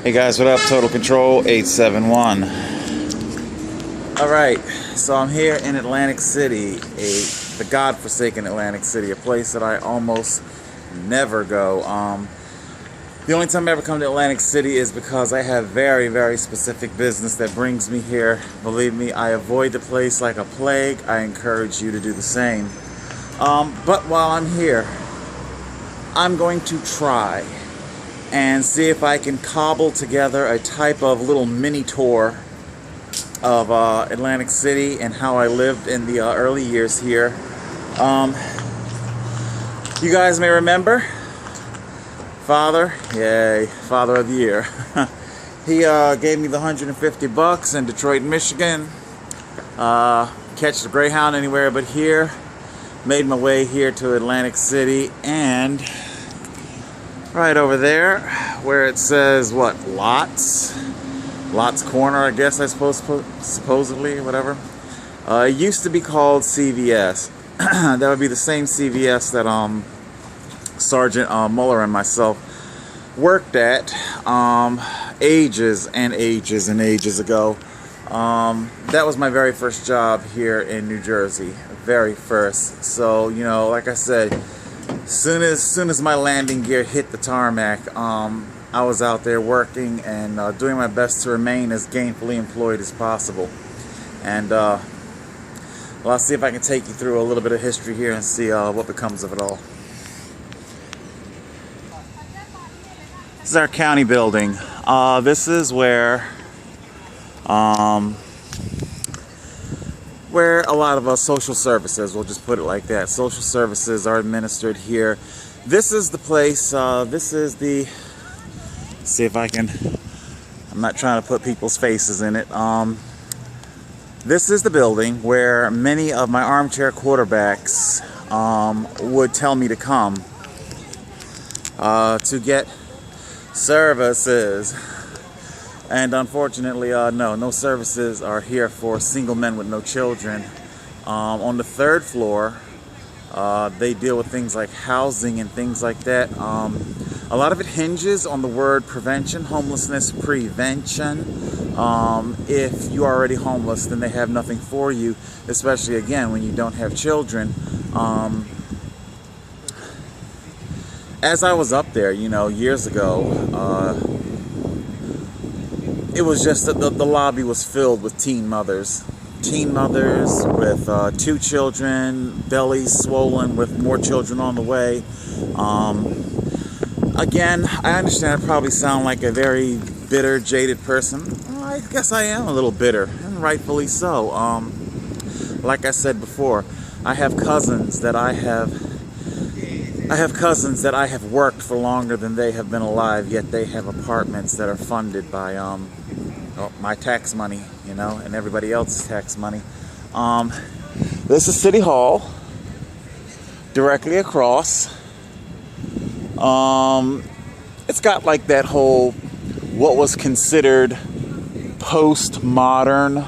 Hey guys, what up? Total Control 871. Alright, so I'm here in Atlantic City, the godforsaken Atlantic City, a place that I almost never go. The only time I ever come to Atlantic City is because I have very, very specific business that brings me here. Believe me, I avoid the place like a plague. I encourage you to do the same. But while I'm here, I'm going to try and see if I can cobble together a type of little mini tour of Atlantic City and how I lived in the early years here. You guys may remember Father, yay, Father of the Year. He gave me the $150 in Detroit, Michigan. Catch the Greyhound anywhere but here. Made my way here to Atlantic City, and right over there where it says what, Lots Corner, I guess, I suppose, supposedly, whatever. It used to be called CVS. That would be the same CVS that Sergeant Muller and myself worked at ages and ages and ages ago. That was my very first job here in New Jersey, very first. So, you know, like I said, soon as my landing gear hit the tarmac, I was out there working and doing my best to remain as gainfully employed as possible. And well, I'll see if I can take you through a little bit of history here and see what becomes of it all. This is our county building. This is where a lot of social services, we'll just put it like that, social services are administered here. This is the place, this is the, let's see if I can, I'm not trying to put people's faces in it. This is the building where many of my armchair quarterbacks would tell me to come to get services. And unfortunately, no services are here for single men with no children. On the third floor, they deal with things like housing and things like that. A lot of it hinges on the word prevention, homelessness prevention. If you are already homeless, then they have nothing for you, especially, again, when you don't have children. As I was up there, you know, years ago, it was just that the lobby was filled with teen mothers with 2 children, bellies swollen with more children on the way. Again, I understand I probably sound like a very bitter, jaded person. Well, I guess I am a little bitter, and rightfully so. Like I said before, I have cousins that I have worked for longer than they have been alive, yet they have apartments that are funded by my tax money, you know, and everybody else's tax money. This is City Hall, directly across. It's got like that whole, what was considered postmodern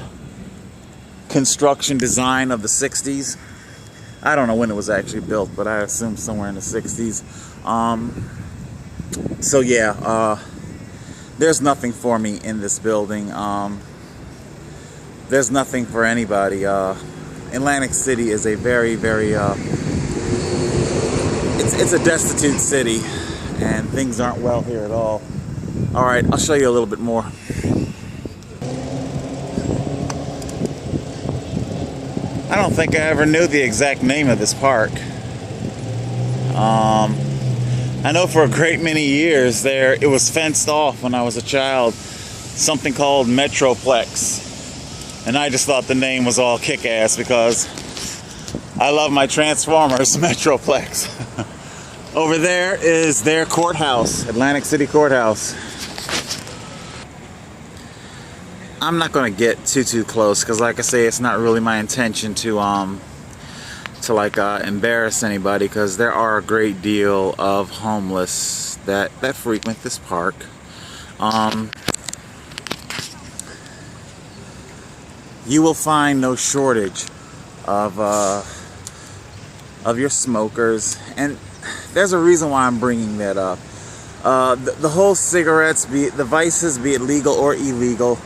construction design of the 60s. I don't know when it was actually built, but I assume somewhere in the 60s. So yeah, there's nothing for me in this building. There's nothing for anybody. Atlantic City is a very, very, it's a destitute city, and things aren't well here at all. All right, I'll show you a little bit more. I don't think I ever knew the exact name of this park. I know for a great many years there, it was fenced off when I was a child, something called Metroplex. And I just thought the name was all kick-ass because I love my Transformers, Metroplex. Over there is their courthouse, Atlantic City Courthouse. I'm not going to get too close because, like I say, it's not really my intention to embarrass anybody, because there are a great deal of homeless that frequent this park. You will find no shortage of your smokers, and there's a reason why I'm bringing that up. The whole cigarettes, be it the vices, be it legal or illegal,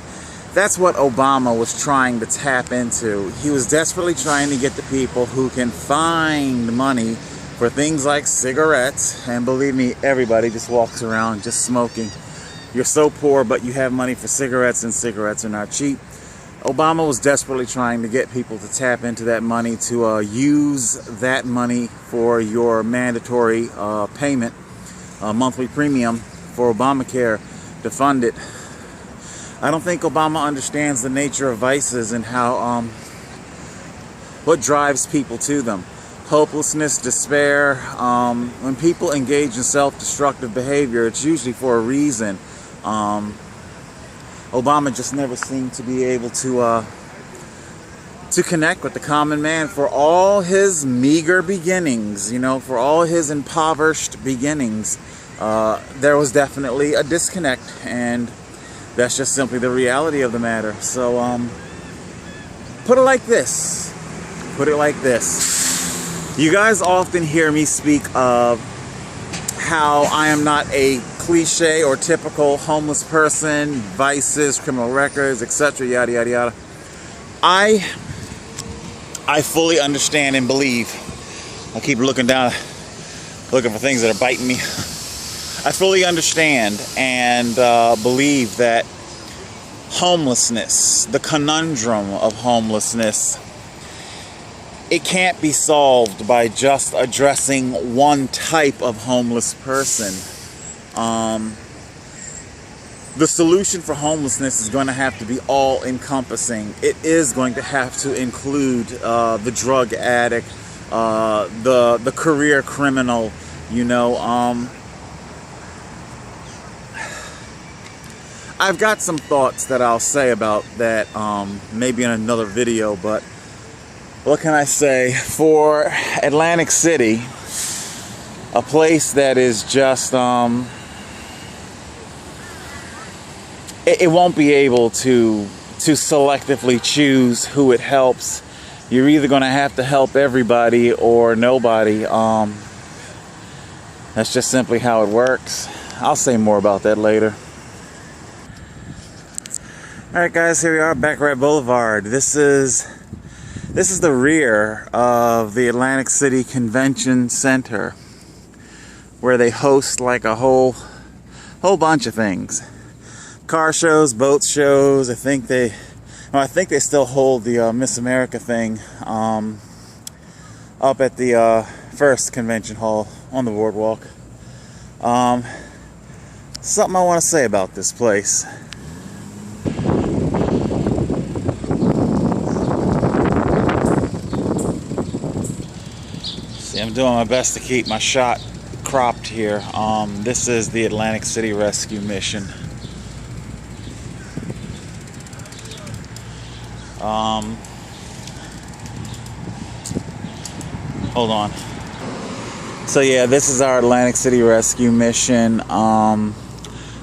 that's what Obama was trying to tap into. He was desperately trying to get the people who can find money for things like cigarettes. And believe me, everybody just walks around just smoking. You're so poor, but you have money for cigarettes, and cigarettes are not cheap. Obama was desperately trying to get people to tap into that money, to use that money for your mandatory payment, monthly premium for Obamacare, to fund it. I don't think Obama understands the nature of vices and how what drives people to them. Hopelessness, despair. When people engage in self-destructive behavior, it's usually for a reason. Obama just never seemed to be able to connect with the common man. For all his meager beginnings, you know, for all his impoverished beginnings, there was definitely a disconnect, and that's just simply the reality of the matter. So, put it like this. Put it like this. You guys often hear me speak of how I am not a cliche or typical homeless person, vices, criminal records, etc., yada, yada, yada. I fully understand and believe. I keep looking down, looking for things that are biting me. I fully understand and believe that homelessness, the conundrum of homelessness, it can't be solved by just addressing one type of homeless person. The solution for homelessness is going to have to be all-encompassing. It is going to have to include the drug addict, the career criminal, you know. I've got some thoughts that I'll say about that maybe in another video, but what can I say? For Atlantic City, a place that is just it won't be able to selectively choose who it helps. You're either going to have to help everybody or nobody. That's just simply how it works. I'll say more about that later. Alright guys, here we are, Baccarat Boulevard. This is the rear of the Atlantic City Convention Center, where they host like a whole bunch of things. Car shows, boat shows. I think they still hold the Miss America thing up at the first convention hall on the boardwalk. Something I want to say about this place. See, I'm doing my best to keep my shot cropped here. This is the Atlantic City Rescue Mission. Hold on. So yeah, this is our Atlantic City Rescue Mission.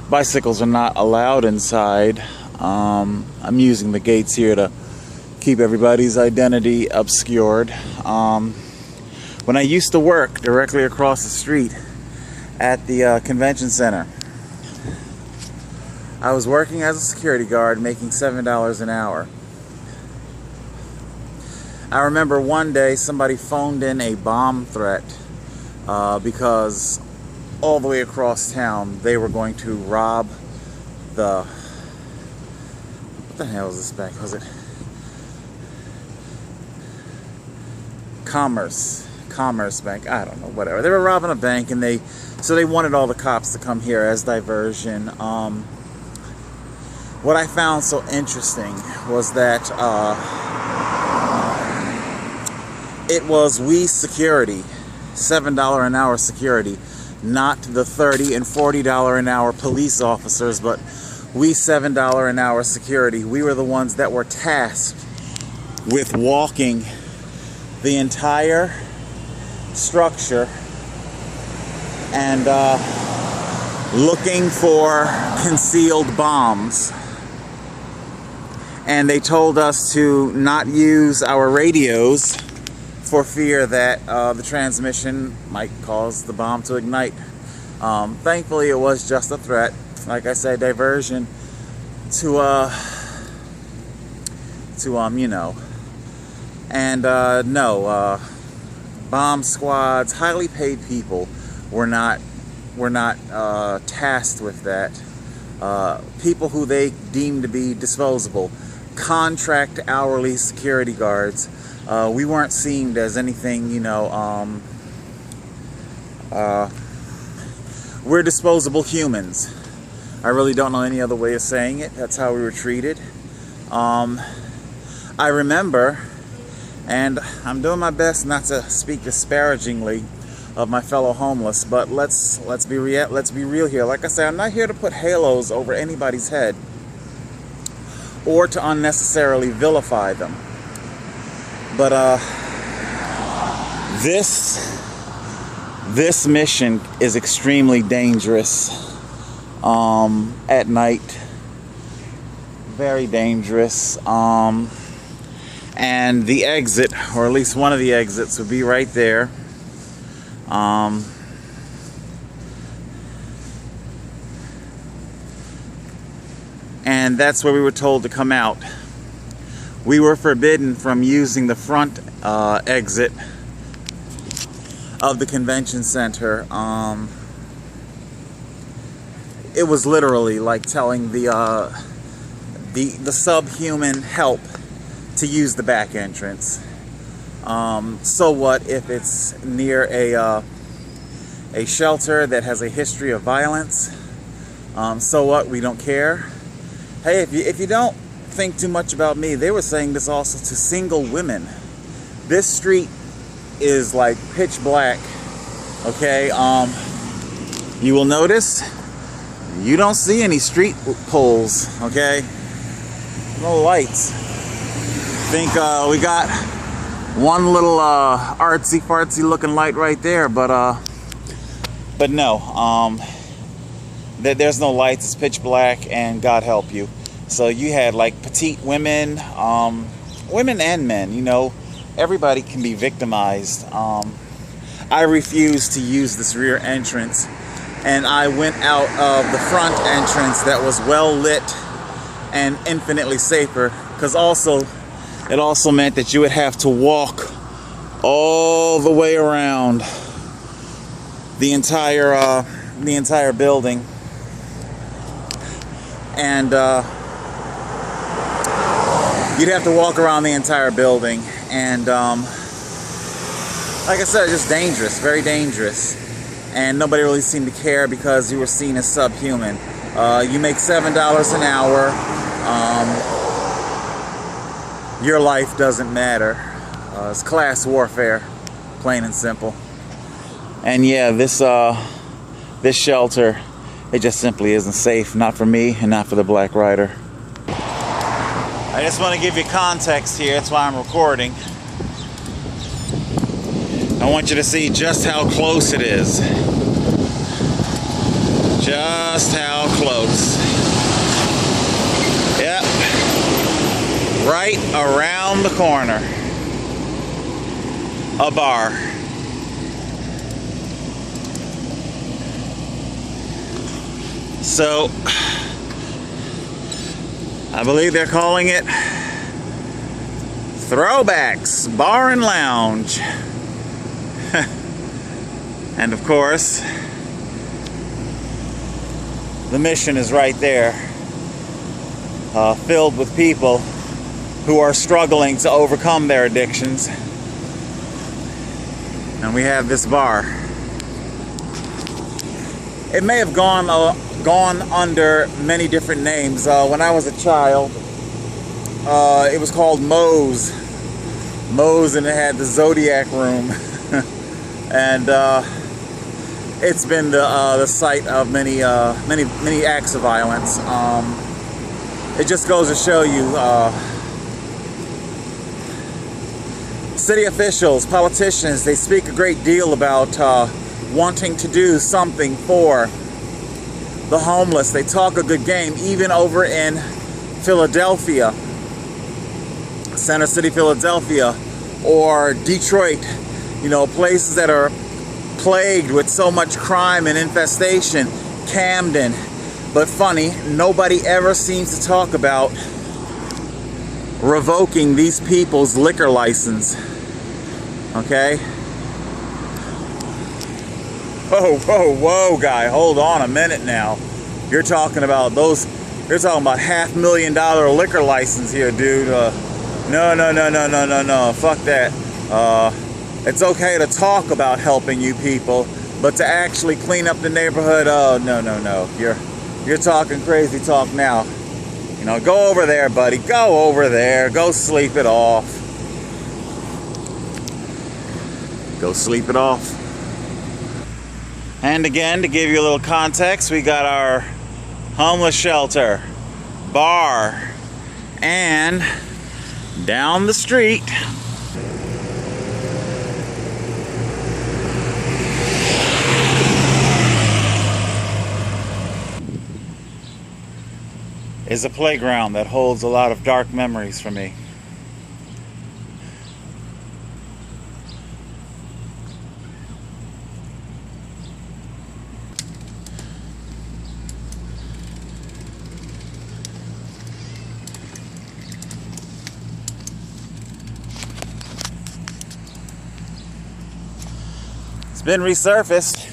Bicycles are not allowed inside. I'm using the gates here to keep everybody's identity obscured. When I used to work directly across the street at the convention center, I was working as a security guard making $7 an hour. I remember one day somebody phoned in a bomb threat because all the way across town they were going to rob the... What the hell is this bank? Was it Commerce Bank? I don't know, whatever. They were robbing a bank, and they wanted all the cops to come here as diversion. What I found so interesting was that it was we security, $7 an hour security, not the $30 and $40 an hour police officers, but we $7 an hour security. We were the ones that were tasked with walking the entire structure and looking for concealed bombs. And they told us to not use our radios for fear that the transmission might cause the bomb to ignite. Thankfully, it was just a threat. Like I said, diversion to you know. And no, bomb squads, highly paid people were not tasked with that. People who they deemed to be disposable, contract hourly security guards. We weren't seen as anything, you know. We're disposable humans. I really don't know any other way of saying it. That's how we were treated. I remember, and I'm doing my best not to speak disparagingly of my fellow homeless, but let's be real here. Like I said, I'm not here to put halos over anybody's head or to unnecessarily vilify them. But this mission is extremely dangerous at night. Very dangerous. And the exit, or at least one of the exits, would be right there. And that's where we were told to come out. We were forbidden from using the front exit of the convention center. It was literally like telling the subhuman help to use the back entrance. So what if it's near a shelter that has a history of violence? So what? We don't care. Hey, if you don't think too much about me, they were saying this also to single women. This street is like pitch black. Okay. You will notice you don't see any street poles. Okay. No lights. I think we got one little artsy fartsy looking light right there, but no, there's no lights. It's pitch black, and God help you. So you had like petite women, women and men. You know, everybody can be victimized. I refused to use this rear entrance, and I went out of the front entrance that was well lit and infinitely safer, because it also meant that you would have to walk all the way around the entire building, and you'd have to walk around the entire building, and like I said, just dangerous, very dangerous, and nobody really seemed to care because you were seen as subhuman. You make $7 an hour. Your life doesn't matter. It's class warfare, plain and simple. And yeah, this shelter, it just simply isn't safe. Not for me and not for the Black Rider. I just want to give you context here. That's why I'm recording. I want you to see just how close it is. Just how close. Yep. Right around the corner. A bar. So, I believe they're calling it Throwbacks Bar and Lounge. And of course, the mission is right there, filled with people who are struggling to overcome their addictions. And we have this bar. It may have gone under many different names. When I was a child, it was called Moe's, and it had the Zodiac Room. And it's been the site of many acts of violence. It just goes to show you, city officials, politicians, they speak a great deal about wanting to do something for the homeless. They talk a good game, even over in Philadelphia, Center City, Philadelphia, or Detroit. You know, places that are plagued with so much crime and infestation, Camden. But funny, nobody ever seems to talk about revoking these people's liquor license. Okay? Whoa, whoa, whoa, guy, hold on a minute now. You're talking about $500,000 liquor license here, dude. No, fuck that. It's okay to talk about helping you people, but to actually clean up the neighborhood, oh, no. You're talking crazy talk now. You know, go over there, buddy. Go over there. Go sleep it off. Go sleep it off. And again, to give you a little context, we got our homeless shelter, bar, and down the street is a playground that holds a lot of dark memories for me. It's been resurfaced.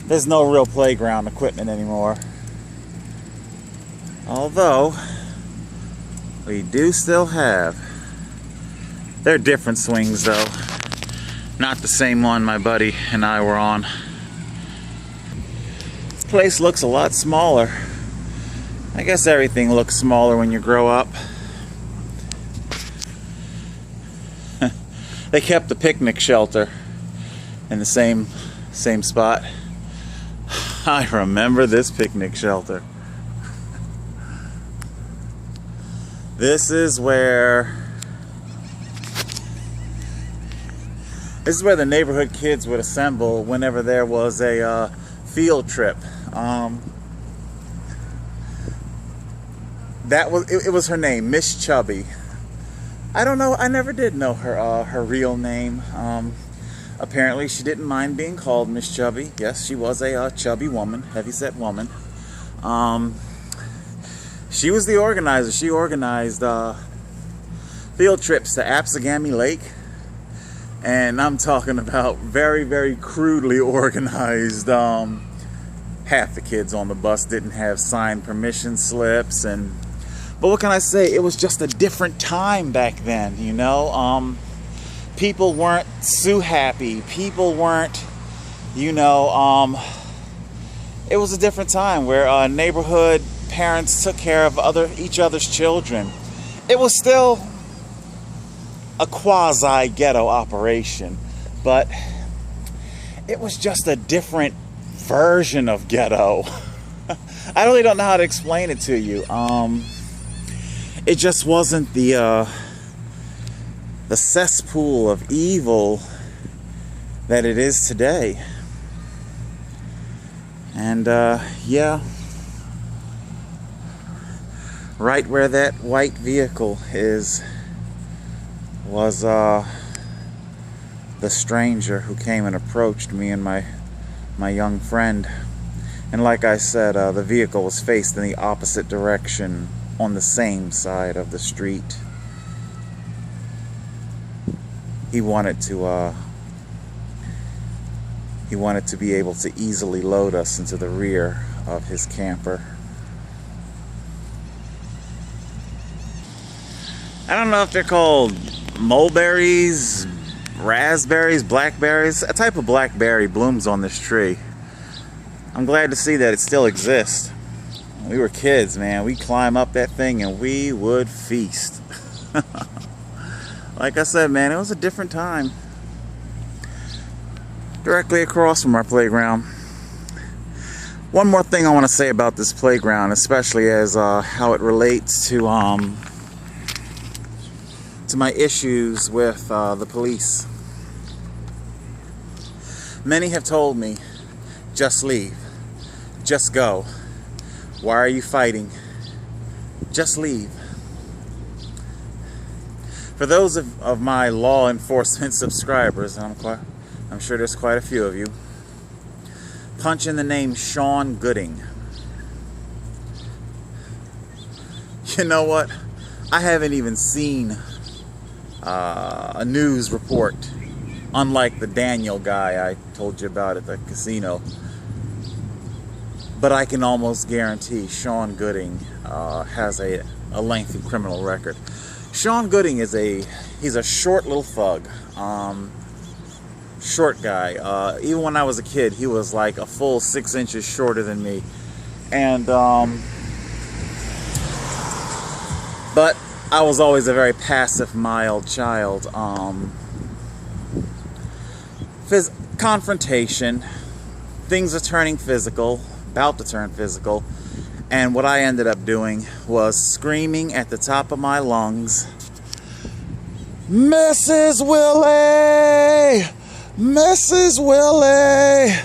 There's no real playground equipment anymore. Although, we do still have. They're different swings though. Not the same one my buddy and I were on. This place looks a lot smaller. I guess everything looks smaller when you grow up. They kept the picnic shelter in the same spot. I remember this picnic shelter. This is where the neighborhood kids would assemble whenever there was a field trip. It was her name, Miss Chubby. I don't know. I never did know her real name. Apparently, she didn't mind being called Miss Chubby. Yes, she was a chubby woman, heavyset woman. She was the organizer. She organized field trips to Apsagami Lake. And I'm talking about very, very crudely organized. Half the kids on the bus didn't have signed permission slips. But what can I say? It was just a different time back then, you know? People weren't so happy. People weren't, you know, it was a different time where neighborhood parents took care of each other's children. It was still a quasi-ghetto operation, but it was just a different version of ghetto. I really don't know how to explain it to you. It just wasn't the cesspool of evil that it is today. And yeah, right where that white vehicle was the stranger who came and approached me and my young friend. And like I said, the vehicle was faced in the opposite direction on the same side of the street. He wanted to be able to easily load us into the rear of his camper. I don't know if they're called mulberries, raspberries, blackberries. A type of blackberry blooms on this tree. I'm glad to see that it still exists. When we were kids, man, we'd climb up that thing and we would feast. Like I said, man, it was a different time. Directly across from our playground. One more thing I want to say about this playground, especially as how it relates to my issues with the police. Many have told me, just leave, just go. Why are you fighting? Just leave. For those of my law enforcement subscribers, and I'm I'm sure there's quite a few of you. Punch in the name Sean Gooding. You know what? I haven't even seen a news report, unlike the Daniel guy I told you about at the casino. But I can almost guarantee Sean Gooding has a lengthy criminal record. Sean Gooding is he's a short little thug. Short guy. Even when I was a kid, he was like a full 6 inches shorter than me. And but I was always a very passive, mild child. Confrontation, things are turning physical, about to turn physical, and what I ended up doing was screaming at the top of my lungs, "Mrs. Willie! Mrs. Willie!"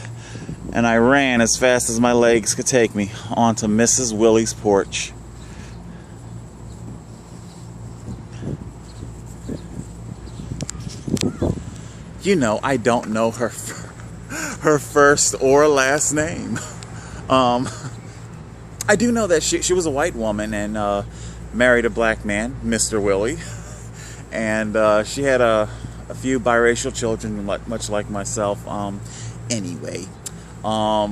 And I ran as fast as my legs could take me onto Mrs. Willie's porch. You know, I don't know her first or last name. I do know that she was a white woman and married a black man, Mr. Willie. And she had a few biracial children, much like myself. Anyway, I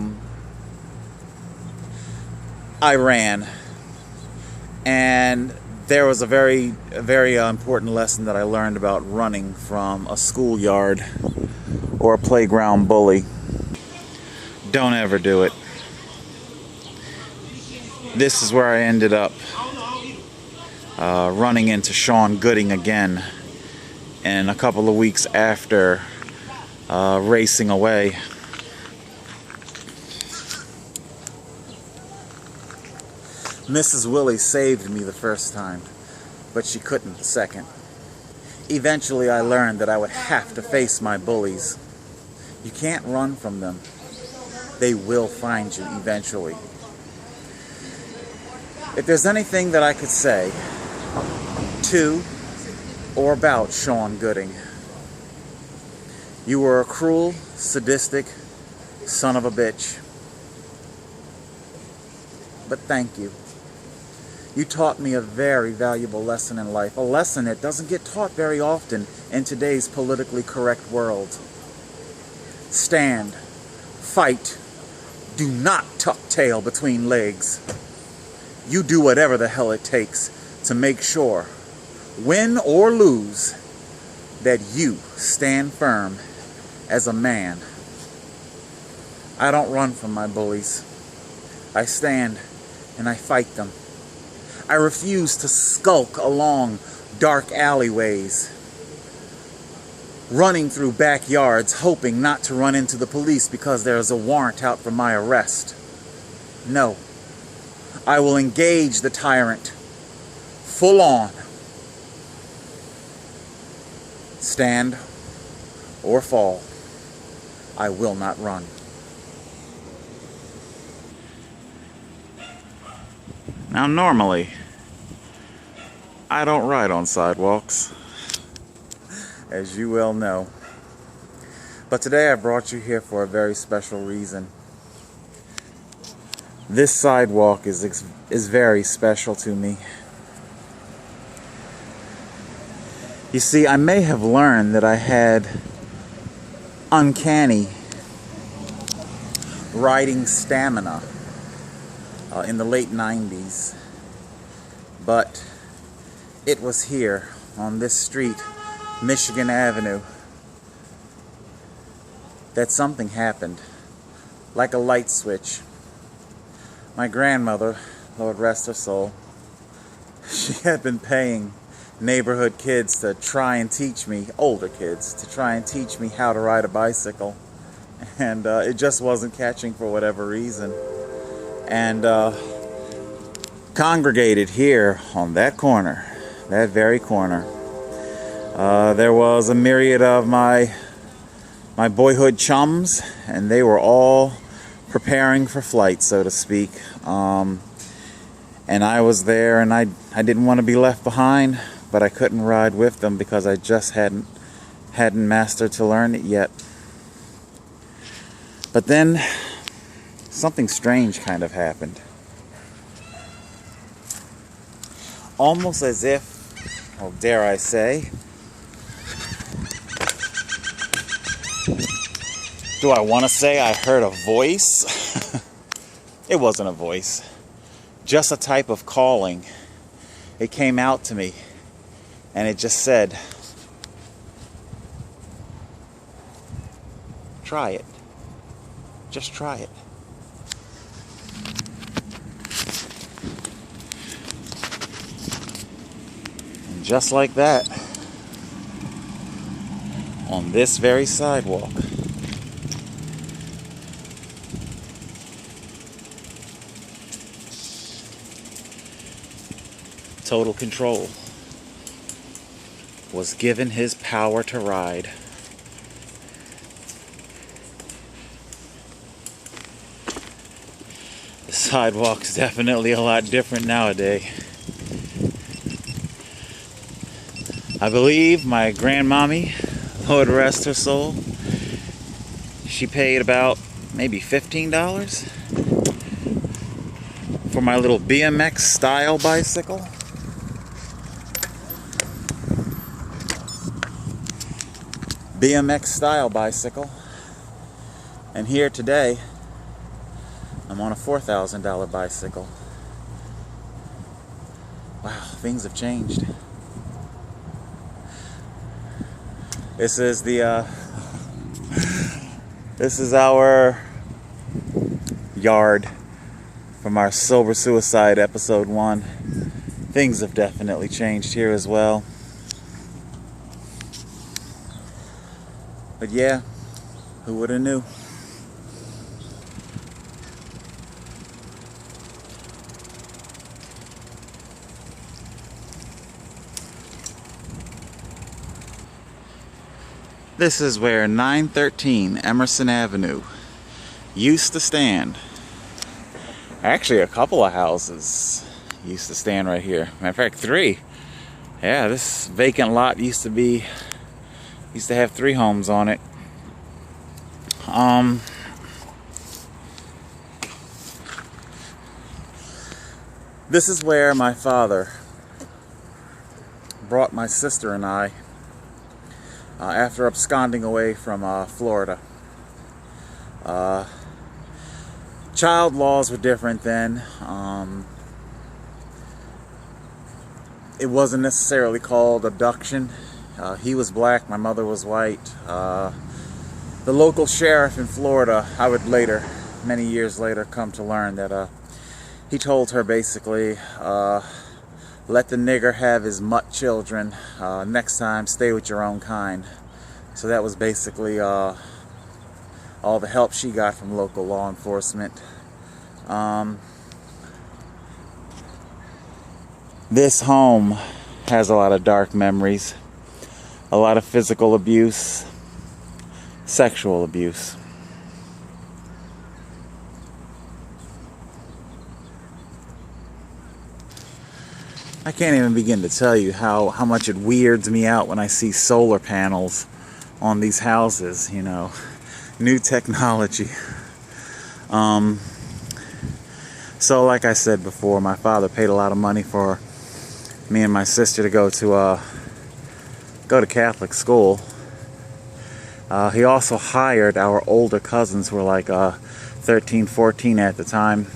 ran. And there was a very important lesson that I learned about running from a schoolyard or a playground bully. Don't ever do it. This is where I ended up running into Sean Gooding again, and a couple of weeks after racing away. Mrs. Willie saved me the first time, but she couldn't the second. Eventually I learned that I would have to face my bullies. You can't run from them. They will find you eventually. If there's anything that I could say to or about Sean Gooding, you were a cruel, sadistic son of a bitch. But thank you. You taught me a very valuable lesson in life, a lesson that doesn't get taught very often in today's politically correct world. Stand, fight, do not tuck tail between legs. You do whatever the hell it takes to make sure, win or lose, that you stand firm as a man. I don't run from my bullies. I stand and I fight them. I refuse to skulk along dark alleyways, running through backyards, hoping not to run into the police because there is a warrant out for my arrest. No. I will engage the tyrant full on. Stand or fall. I will not run. Now normally, I don't ride on sidewalks, as you well know. But today I brought you here for a very special reason. This sidewalk is very special to me. You see, I may have learned that I had uncanny riding stamina in the late 90s, but it was here on this street, Michigan Avenue, that something happened, like a light switch. My grandmother, Lord rest her soul, she had been paying neighborhood kids to try and teach me, older kids, to try and teach me how to ride a bicycle, and it just wasn't catching for whatever reason. And congregated here on that corner, that very corner, there was a myriad of my boyhood chums, and they were all preparing for flight, so to speak. And I was there, and I didn't want to be left behind, but I couldn't ride with them because I just hadn't mastered to learn it yet. But then something strange kind of happened. Almost as if, well, dare I say, do I want to say I heard a voice? It wasn't a voice, just a type of calling. It came out to me, and it just said, try it. Just try it. And just like that, on this very sidewalk, total control was given his power to ride. The sidewalk's definitely a lot different nowadays. I believe my grandmommy, Lord rest her soul, she paid about maybe $15 for my little BMX style bicycle. BMX style bicycle. And here today, I'm on a $4,000 bicycle. Wow, things have changed. This is the this is our yard from our Sober Suicide episode 1. Things have definitely changed here as well. But yeah, who would have knew? This is where 913 Emerson Avenue used to stand. Actually, a couple of houses used to stand right here. Matter of fact, 3. Yeah, this vacant lot used to have 3 homes on it. This is where my father brought my sister and I after absconding away from Florida. Child laws were different then. It wasn't necessarily called abduction. He was black, my mother was white. The local sheriff in Florida, I would later, many years later, come to learn that he told her basically, let the nigger have his mutt children. Next time, stay with your own kind. So that was basically all the help she got from local law enforcement. This home has a lot of dark memories. A lot of physical abuse, sexual abuse. I can't even begin to tell you how much it weirds me out when I see solar panels on these houses, you know, new technology. So like I said before, my father paid a lot of money for me and my sister to go to Catholic school. He also hired our older cousins, who were like 13, 14 at the time,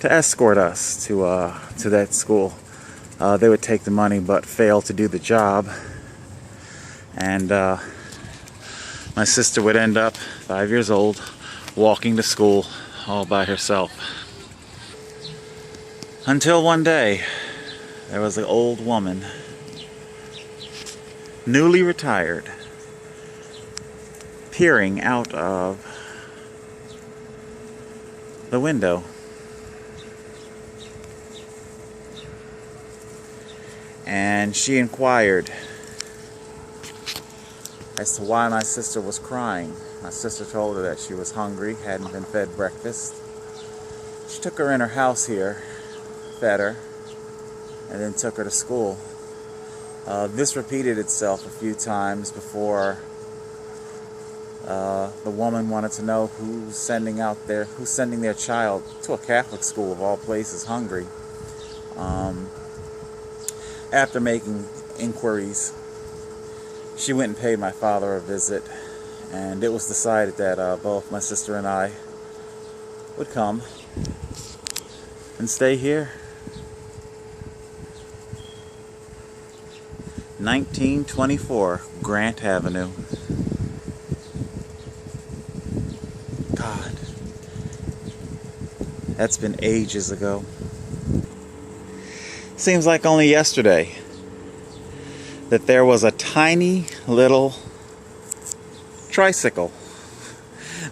to escort us to that school. They would take the money but fail to do the job, and my sister would end up 5 years old walking to school all by herself. Until one day there was an old woman, newly retired, peering out of the window. And she inquired as to why my sister was crying. My sister told her that she was hungry, hadn't been fed breakfast. She took her in her house here, fed her, and then took her to school. This repeated itself a few times before The woman wanted to know who's sending their child to a Catholic school of all places, Hungary. After making inquiries, she went and paid my father a visit, and it was decided that both my sister and I would come and stay here. 1924 Grant Avenue. God, that's been ages ago. Seems like only yesterday that there was a tiny little tricycle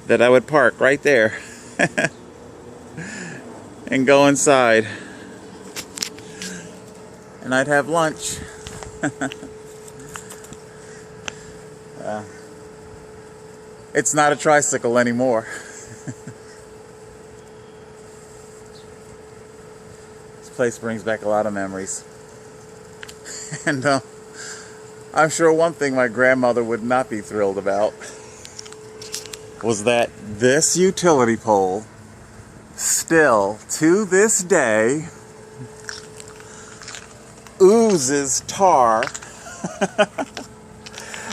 that I would park right there and go inside, and I'd have lunch. It's not a tricycle anymore. This place brings back a lot of memories. And I'm sure one thing my grandmother would not be thrilled about was that this utility pole still, to this day, oozes tar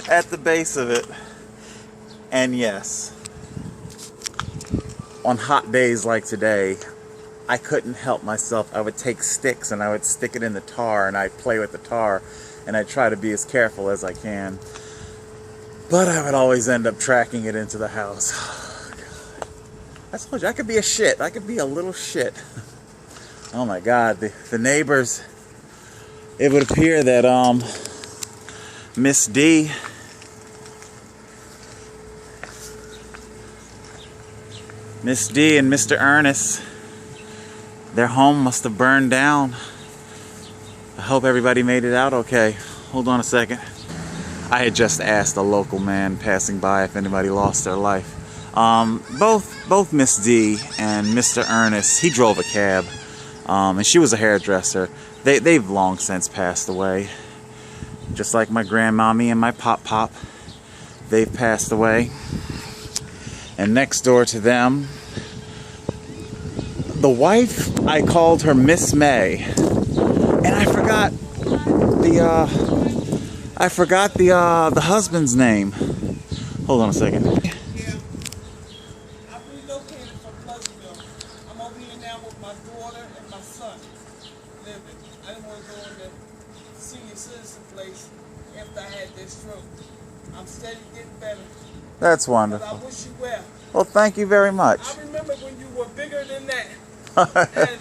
at the base of it. And yes, on hot days like today, I couldn't help myself. I would take sticks and I would stick it in the tar, and I'd play with the tar, and I'd try to be as careful as I can. But I would always end up tracking it into the house. Oh, God. I told you, I could be a shit. I could be a little shit. Oh my God, the neighbors, it would appear that Miss D and Mr. Ernest, their home must have burned down. I hope everybody made it out okay. Hold on a second. I had just asked a local man passing by if anybody lost their life. Both Miss D and Mr. Ernest, he drove a cab, and she was a hairdresser. They've long since passed away. Just like my grandmommy and my pop, they've passed away. And next door to them, the wife, I called her Miss May, and I forgot the husband's name. Hold on a second. Yeah, I relocated from Pleasantville. I'm over here now with my daughter and my son living. I didn't want to go in the senior citizen place after I had this stroke. I'm steady getting better. That's But wonderful. I wish you well. Well, thank you very much. I remember when you were bigger than that, and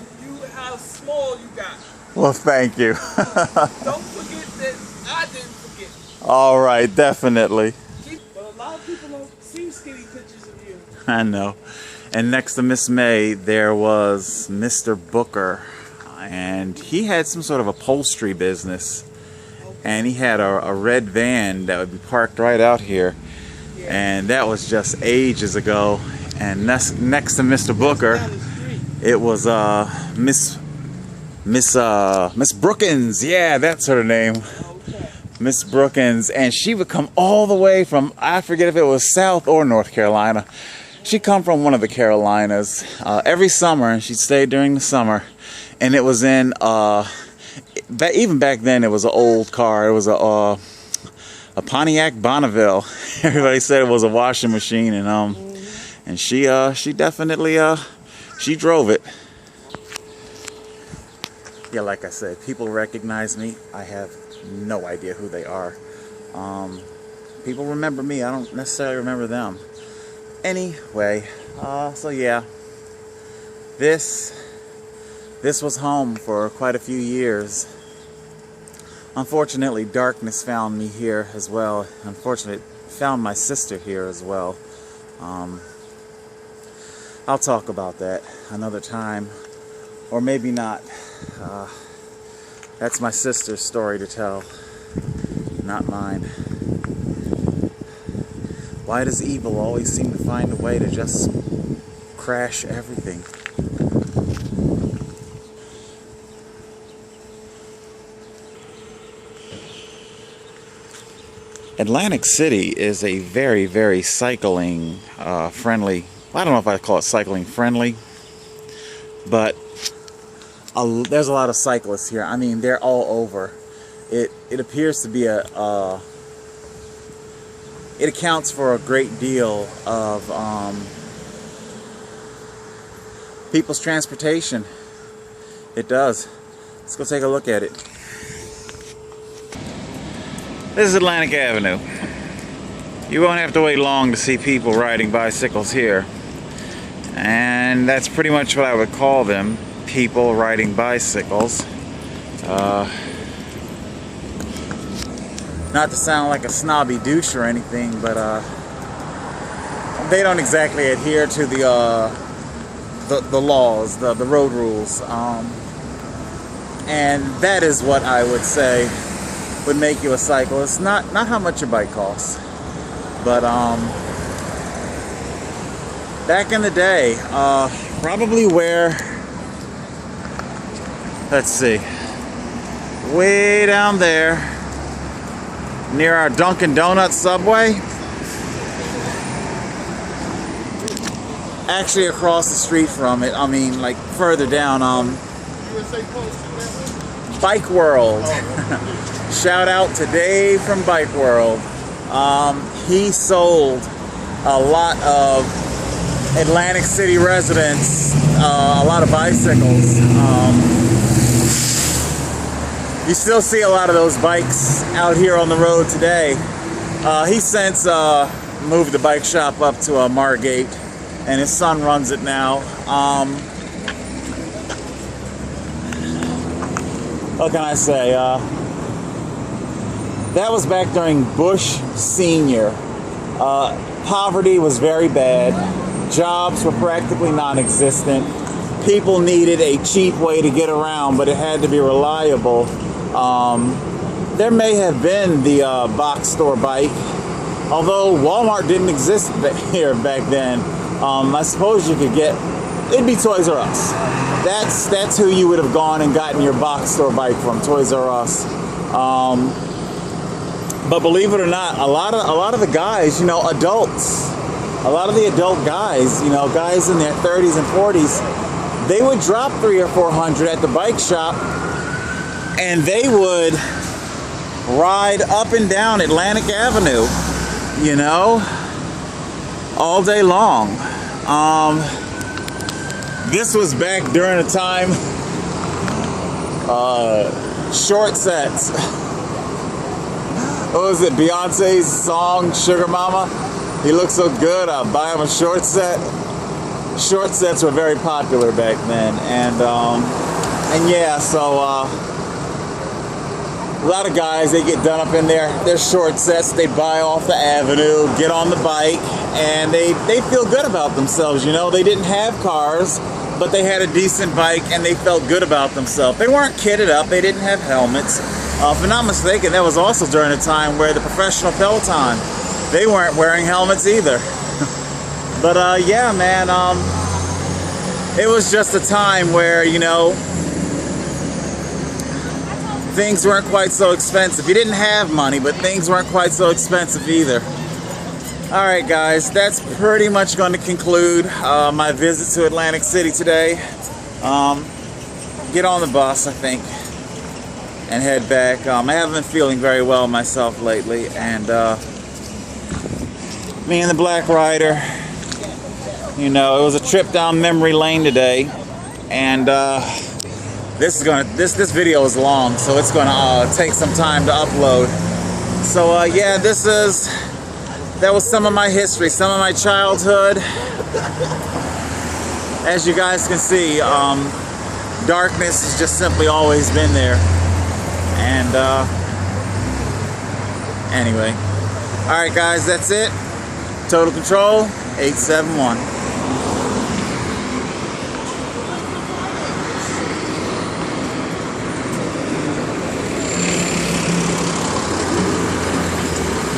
how small you got. Well, thank you. Don't forget that I didn't forget. All right, definitely. But a lot of people don't see skinny pictures of you. I know. And next to Miss May, there was Mr. Booker, and he had some sort of upholstery business, and he had a red van that would be parked right out here, and that was just ages ago. And next to Mr. Booker, Down the street. it was Miss Brookins. Yeah, that's her name. Okay. Miss Brookins, and she would come all the way from, I forget if it was South or North Carolina. She'd come from one of the Carolinas every summer, and she'd stay during the summer. And it was in, even back then, it was an old car. It was a Pontiac Bonneville. Everybody said it was a washing machine, and she definitely she drove it. Yeah, like I said, people recognize me. I have no idea who they are. People remember me. I don't necessarily remember them. Anyway, so yeah, this was home for quite a few years. Unfortunately, darkness found me here as well. Unfortunately, it found my sister here as well. I'll talk about that another time, or maybe not. That's my sister's story to tell, not mine. Why does evil always seem to find a way to just crash everything? Atlantic City is a very, very cycling friendly. I don't know if I call it cycling friendly, but there's a lot of cyclists here. I mean, they're all over. It appears to be it accounts for a great deal of people's transportation. It does. Let's go take a look at it. This is Atlantic Avenue. You won't have to wait long to see people riding bicycles here. And that's pretty much what I would call them, people riding bicycles. Not to sound like a snobby douche or anything, but they don't exactly adhere to the laws, the road rules. And that is what I would say would make you a cyclist. Not how much your bike costs, but back in the day, probably where, let's see, way down there near our Dunkin' Donuts Subway, actually across the street from it, I mean like further down, Bike World. Shout out to Dave from Bike World. He sold a lot of Atlantic City residents a lot of bicycles. You still see a lot of those bikes out here on the road today. He since moved the bike shop up to Margate, and his son runs it now. What can I say? That was back during Bush Sr. Poverty was very bad. Jobs were practically non-existent. People needed a cheap way to get around, but it had to be reliable. There may have been the box store bike, although Walmart didn't exist here back then. I suppose you could get, it'd be Toys R Us. That's who you would have gone and gotten your box store bike from, Toys R Us. But believe it or not, a lot of the guys, you know, adults, a lot of the adult guys, you know, guys in their 30s and 40s, they would drop $300 or $400 at the bike shop, and they would ride up and down Atlantic Avenue, you know, all day long. This was back during a time, short sets. What was it, Beyonce's song, Sugar Mama? He looks so good, I'll buy him a short set. Short sets were very popular back then, and yeah, so a lot of guys, they get done up in their short sets, they buy off the avenue, get on the bike, and they feel good about themselves, you know. They didn't have cars, but they had a decent bike, and they felt good about themselves. They weren't kitted up, they didn't have helmets. If I'm not mistaken, that was also during a time where the professional Peloton, they weren't wearing helmets either. But yeah, man, it was just a time where, you know, things weren't quite so expensive. You didn't have money, but things weren't quite so expensive either. All right, guys, that's pretty much going to conclude my visit to Atlantic City today. Get on the bus, I think, and head back. I haven't been feeling very well myself lately, and me and the Black Rider, you know, it was a trip down memory lane today, and this video is long, so it's gonna take some time to upload. So yeah, that was some of my history, some of my childhood. As you guys can see, darkness has just simply always been there. And anyway, all right, guys, that's it. Total Control 871.